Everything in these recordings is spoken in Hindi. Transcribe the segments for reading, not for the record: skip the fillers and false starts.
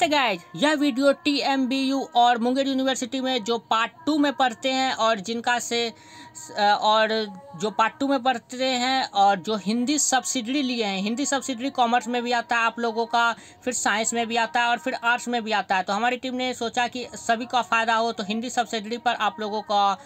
नमस्ते गाइज, यह वीडियो TMBU और मुंगेर यूनिवर्सिटी में जो पार्ट 2 में पढ़ते हैं और जो हिंदी सब्सिडरी लिए हैं। हिंदी सब्सिडरी कॉमर्स में भी आता है आप लोगों का, फिर साइंस में भी आता है और फिर आर्ट्स में भी आता है। तो हमारी टीम ने सोचा कि सभी का फ़ायदा हो, तो हिंदी सब्सिडरी पर आप लोगों का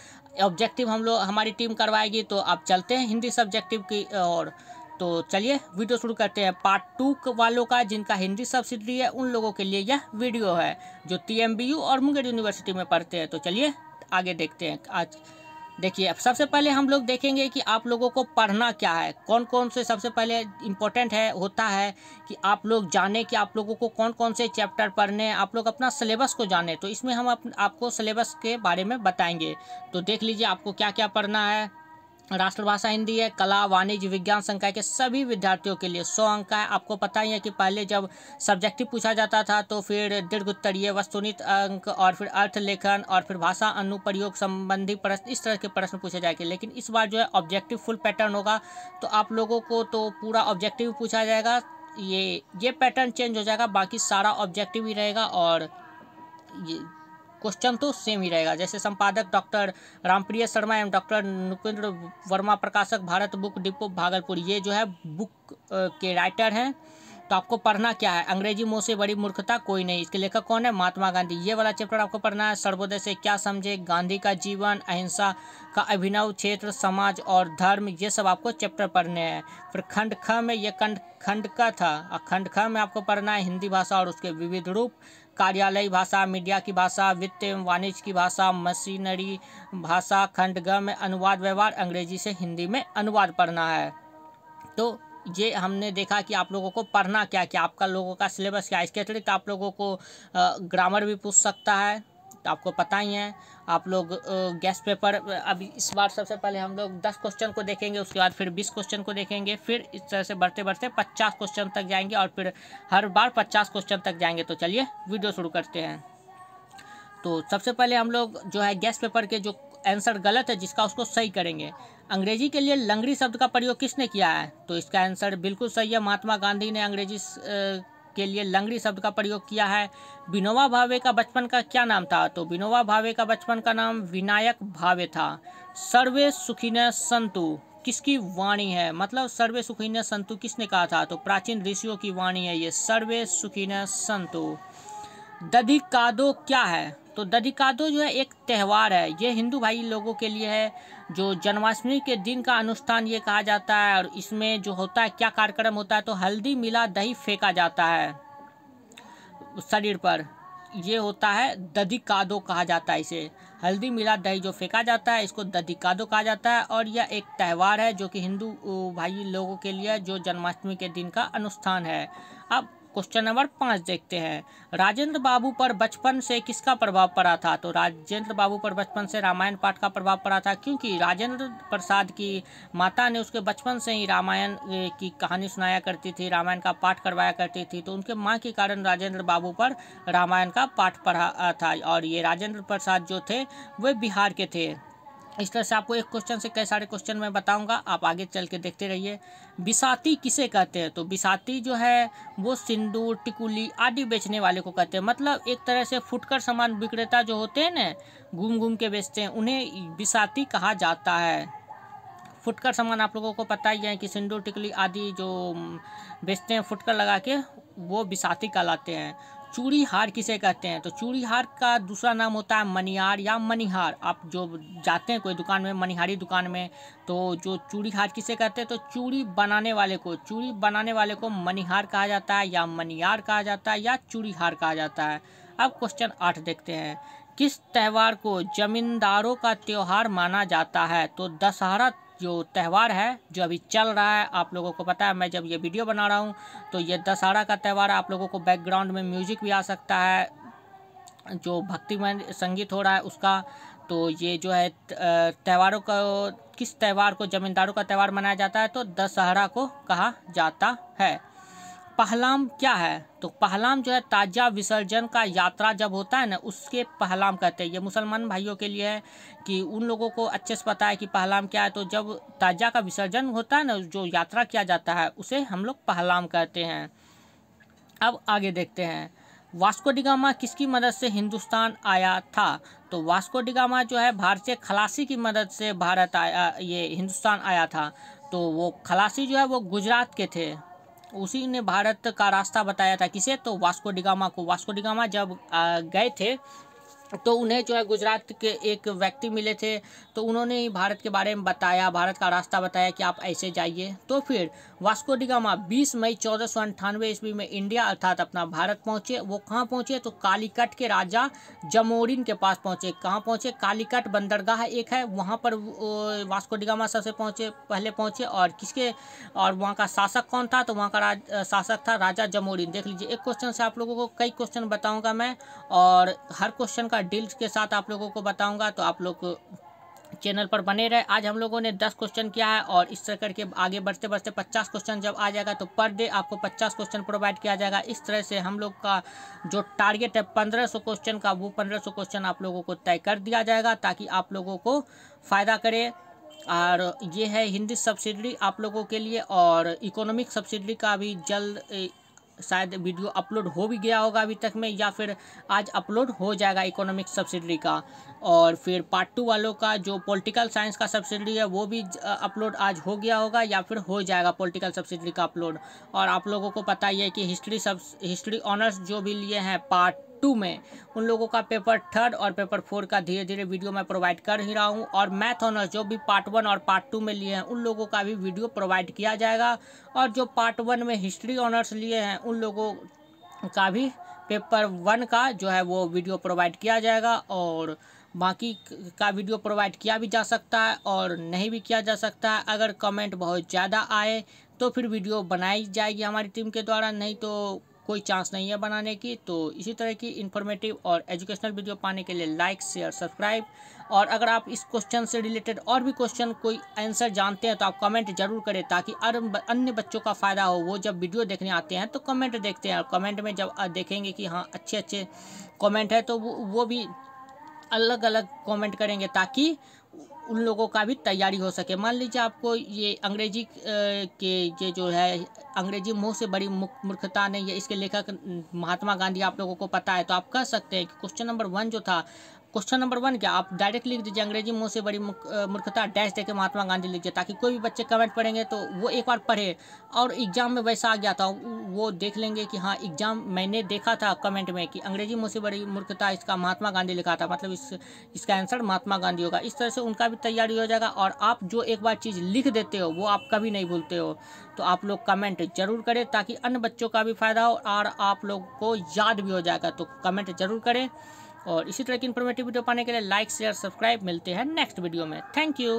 ऑब्जेक्टिव हमारी टीम करवाएगी। तो अब चलते हैं हिंदी सब्जेक्टिव की ओर। तो चलिए वीडियो शुरू करते हैं। पार्ट 2 वालों का जिनका हिंदी सब्सिडरी है उन लोगों के लिए यह वीडियो है, जो TMBU और मुंगेर यूनिवर्सिटी में पढ़ते हैं। तो चलिए आगे देखते हैं। आज देखिए, सबसे पहले हम लोग देखेंगे कि आप लोगों को पढ़ना क्या है, कौन कौन से सबसे पहले इम्पोर्टेंट होता है कि आप लोग जाने कि आप लोगों को कौन कौन से चैप्टर पढ़ने हैं, आप लोग अपना सिलेबस को जाने। तो इसमें हम आपको सिलेबस के बारे में बताएंगे। तो देख लीजिए आपको क्या क्या पढ़ना है। राष्ट्रभाषा हिंदी है, कला, वाणिज्य, विज्ञान, संकाय के सभी विद्यार्थियों के लिए 100 अंक का है। आपको पता ही है कि पहले जब सब्जेक्टिव पूछा जाता था तो फिर दीर्घ उत्तरीय, वस्तुनिष्ठ अंक और फिर अर्थ लेखन और फिर भाषा अनुप्रयोग संबंधी प्रश्न, इस तरह के प्रश्न पूछे जाएंगे। लेकिन इस बार जो है ऑब्जेक्टिव फुल पैटर्न होगा, तो आप लोगों को तो पूरा ऑब्जेक्टिव पूछा जाएगा। ये पैटर्न चेंज हो जाएगा, बाकी सारा ऑब्जेक्टिव ही रहेगा और ये क्वेश्चन तो सेम ही रहेगा। जैसे संपादक डॉक्टर रामप्रिय शर्मा एवं डॉक्टर नुपेंद्र वर्मा, प्रकाशक भारत बुक डिपो भागलपुर, ये जो है बुक के राइटर हैं। तो आपको पढ़ना क्या है, अंग्रेजी मुंह से बड़ी मूर्खता कोई नहीं। इसके लेखक कौन है, महात्मा गांधी। ये वाला चैप्टर आपको पढ़ना है। सर्वोदय से क्या समझे, गांधी का जीवन, अहिंसा का अभिनव क्षेत्र, समाज और धर्म, ये सब आपको चैप्टर पढ़ने हैं। फिर खंड ख में ये खंड का था, खंड ख में आपको पढ़ना है हिंदी भाषा और उसके विविध रूप, कार्यालयी भाषा, मीडिया की भाषा, वित्त एवं वाणिज्य की भाषा, मशीनरी भाषा। खंड ग में अनुवाद व्यवहार, अंग्रेजी से हिंदी में अनुवाद पढ़ना है। तो ये हमने देखा कि आप लोगों को पढ़ना क्या क्या, आपका लोगों का सिलेबस क्या है। इसके अतिरिक्त आप लोगों को ग्रामर भी पूछ सकता है, तो आपको पता ही है। आप लोग गेस्ट पेपर, अभी इस बार सबसे पहले हम लोग 10 क्वेश्चन को देखेंगे, उसके बाद फिर 20 क्वेश्चन को देखेंगे, फिर इस तरह से बढ़ते बढ़ते 50 क्वेश्चन तक जाएंगे और फिर हर बार 50 क्वेश्चन तक जाएंगे। तो चलिए वीडियो शुरू करते हैं। तो सबसे पहले हम लोग जो है गेस्ट पेपर के जो आंसर गलत है जिसका, उसको सही करेंगे। अंग्रेजी के लिए लंगड़ी शब्द का प्रयोग किसने किया है, तो इसका आंसर बिल्कुल सही है, महात्मा गांधी ने अंग्रेजी के लिए लंगड़ी शब्द का प्रयोग किया है। विनोबा भावे का बचपन का क्या नाम था, तो विनोबा भावे का बचपन का नाम विनायक भावे था। सर्वे सुखिनः सन्तु किसकी वाणी है, मतलब सर्वे सुखिनः सन्तु किसने कहा था, तो प्राचीन ऋषियों की वाणी है ये, सर्वे सुखिनः सन्तु। दधिकादो क्या है, तो दधिकादो जो है एक त्यौहार है, ये हिंदू भाई लोगों के लिए है, जो जन्माष्टमी के दिन का अनुष्ठान ये कहा जाता है। और इसमें जो होता है, क्या कार्यक्रम होता है, तो हल्दी मिला दही फेंका जाता है शरीर पर, ये होता है दधिकादो कहा जाता है इसे। हल्दी मिला दही जो फेंका जाता है, इसको दधिकादो कहा जाता है। और यह एक त्यौहार है जो कि हिंदू भाई लोगों के लिए, जो जन्माष्टमी के दिन का अनुष्ठान है। अब क्वेश्चन नंबर 5 देखते हैं। राजेंद्र बाबू पर बचपन से किसका प्रभाव पड़ा था, तो राजेंद्र बाबू पर बचपन से रामायण पाठ का प्रभाव पड़ा था, क्योंकि राजेंद्र प्रसाद की माता ने उसके बचपन से ही रामायण की कहानी सुनाया करती थी, रामायण का पाठ करवाया करती थी। तो उनके माँ के कारण राजेंद्र बाबू पर रामायण का पाठ पढ़ा था। और ये राजेंद्र प्रसाद जो थे वे बिहार के थे। इस तरह से आपको एक क्वेश्चन से कई सारे क्वेश्चन मैं बताऊंगा, आप आगे चल के देखते रहिए। बिसाती किसे कहते हैं, तो बिसाती जो है वो सिंदूर, टिकुली आदि बेचने वाले को कहते हैं। मतलब एक तरह से फुटकर सामान विक्रेता जो होते हैं ना, घूम घूम के बेचते हैं, उन्हें बिसाती कहा जाता है। फुटकर सामान आप लोगों को पता ही है कि सिंदूर, टिकुली आदि जो बेचते हैं फुटकर लगा के, वो बिसाती कहलाते हैं। चूड़ी हार किसे कहते हैं, तो चूड़ी हार का दूसरा नाम होता है मनिहार या मनिहार। आप जो जाते हैं कोई दुकान में, मनिहारी दुकान में, तो जो चूड़ी हार किसे कहते हैं, तो चूड़ी बनाने वाले को मनिहार कहा जाता है या मनियार कहा जाता है या चूड़ी हार कहा जाता है। अब क्वेश्चन 8 देखते हैं। किस त्यौहार को जमींदारों का त्यौहार माना जाता है, तो दशहरा जो त्यौहार है जो अभी चल रहा है, आप लोगों को पता है, मैं जब ये वीडियो बना रहा हूँ तो ये दशहरा का त्यौहार, आप लोगों को बैकग्राउंड में म्यूजिक भी आ सकता है, जो भक्तिमय संगीत हो रहा है उसका। तो ये जो है त्योहारों का, किस त्यौहार को जमींदारों का त्यौहार मनाया जाता है, तो दशहरा को कहा जाता है। पहलाम क्या है, तो पहलाम जो है ताजा विसर्जन का यात्रा जब होता है ना, उसके पहलाम कहते हैं। ये मुसलमान भाइयों के लिए है कि उन लोगों को अच्छे से पता है कि पहलाम क्या है। तो जब ताजा का विसर्जन होता है ना, जो यात्रा किया जाता है, उसे हम लोग पहलाम कहते हैं। अब आगे देखते हैं। वास्को डी गामा किसकी मदद से हिंदुस्तान आया था? तो वास्को डी गामा जो है भारतीय खलासी की मदद से भारत आया, ये हिंदुस्तान आया था। तो वो खलासी जो है वो गुजरात के थे, उसी ने भारत का रास्ता बताया था। किसे? तो वास्को डी गामा को। वास्को डी गामा जब गए थे तो उन्हें जो है गुजरात के एक व्यक्ति मिले थे, तो उन्होंने ही भारत के बारे में बताया, भारत का रास्ता बताया कि आप ऐसे जाइए। तो फिर वास्को डी गामा 20 मई 1498 ईस्वी में इंडिया अर्थात अपना भारत पहुँचे। वो कहाँ पहुँचे? तो कालीकट के राजा जमोरिन के पास पहुँचे। कहाँ पहुँचे? कालीकट बंदरगाह एक है, वहाँ पर वास्को डी गामा सबसे पहले पहुँचे। और वहाँ का शासक कौन था? तो वहाँ का शासक था राजा जमोरिन। देख लीजिए, एक क्वेश्चन से आप लोगों को कई क्वेश्चन बताऊँगा मैं, और हर क्वेश्चन का डिटेल्स के साथ आप लोगों को बताऊंगा, तो आप लोग चैनल पर बने रहे। आज हम लोगों ने 10 क्वेश्चन किया है, और इस तरह करके आगे बढ़ते बढ़ते 50 क्वेश्चन जब आ जाएगा तो पर डे आपको 50 क्वेश्चन प्रोवाइड किया जाएगा। इस तरह से हम लोग का जो टारगेट है 1500 क्वेश्चन का, वो 1500 क्वेश्चन आप लोगों को तय कर दिया जाएगा, ताकि आप लोगों को फ़ायदा करे। और ये है हिंदी सब्सिडी आप लोगों के लिए, और इकोनॉमिक सब्सिडी का भी जल्द शायद वीडियो अपलोड हो भी गया होगा अभी तक में, या फिर आज अपलोड हो जाएगा इकोनॉमिक सब्सिडी का। और फिर पार्ट 2 वालों का जो पॉलिटिकल साइंस का सब्सिडी है वो भी अपलोड आज हो गया होगा, या फिर हो जाएगा पॉलिटिकल सब्सिडी का अपलोड। और आप लोगों को पता ही है कि हिस्ट्री ऑनर्स जो भी लिए हैं पार्ट 2 में, उन लोगों का पेपर 3 और पेपर 4 का धीरे धीरे वीडियो मैं प्रोवाइड कर ही रहा हूँ। और मैथ ऑनर्स जो भी पार्ट 1 और पार्ट 2 में लिए हैं, उन लोगों का भी वीडियो प्रोवाइड किया जाएगा। और जो पार्ट 1 में हिस्ट्री ऑनर्स लिए हैं, उन लोगों का भी पेपर 1 का जो है वो वीडियो प्रोवाइड किया जाएगा। और बाकी का वीडियो प्रोवाइड किया भी जा सकता है और नहीं भी किया जा सकता है। अगर कमेंट बहुत ज़्यादा आए तो फिर वीडियो बनाई जाएगी हमारी टीम के द्वारा, नहीं तो कोई चांस नहीं है बनाने की। तो इसी तरह की इन्फॉर्मेटिव और एजुकेशनल वीडियो पाने के लिए लाइक, शेयर, सब्सक्राइब। और अगर आप इस क्वेश्चन से रिलेटेड और भी क्वेश्चन कोई आंसर जानते हैं तो आप कमेंट जरूर करें, ताकि अन्य बच्चों का फ़ायदा हो। वो जब वीडियो देखने आते हैं तो कमेंट देखते हैं, और कमेंट में जब देखेंगे कि हाँ अच्छे अच्छे कमेंट है, तो वो भी अलग अलग कमेंट करेंगे, ताकि उन लोगों का भी तैयारी हो सके। मान लीजिए आपको ये अंग्रेजी के ये जो है अंग्रेजी मुँह से बड़ी मूर्खता नहीं है, इसके लेखक महात्मा गांधी आप लोगों को पता है। तो आप कह सकते हैं कि क्वेश्चन नंबर 1 जो था, क्वेश्चन नंबर 1 क्या, आप डायरेक्ट लिख दीजिए अंग्रेजी मुँह से बड़ी मूर्खता डैश देके महात्मा गांधी लिखिए, ताकि कोई भी बच्चे कमेंट पढ़ेंगे तो वो एक बार पढ़े, और एग्जाम में वैसा आ गया था वो देख लेंगे कि हाँ एग्जाम मैंने देखा था कमेंट में कि अंग्रेजी मुँह से बड़ी मूर्खता, इसका महात्मा गांधी लिखा था, मतलब इसका आंसर महात्मा गांधी होगा। इस तरह से उनका भी तैयारी हो जाएगा। और आप जो एक बार चीज़ लिख देते हो वो आप कभी नहीं भूलते हो। तो आप लोग कमेंट जरूर करें, ताकि अन्य बच्चों का भी फ़ायदा हो और आप लोग को याद भी हो जाएगा। तो कमेंट जरूर करें, और इसी तरह की इन्फॉर्मेटिव वीडियो पाने के लिए लाइक, शेयर, सब्सक्राइब। मिलते हैं नेक्स्ट वीडियो में। Thank you.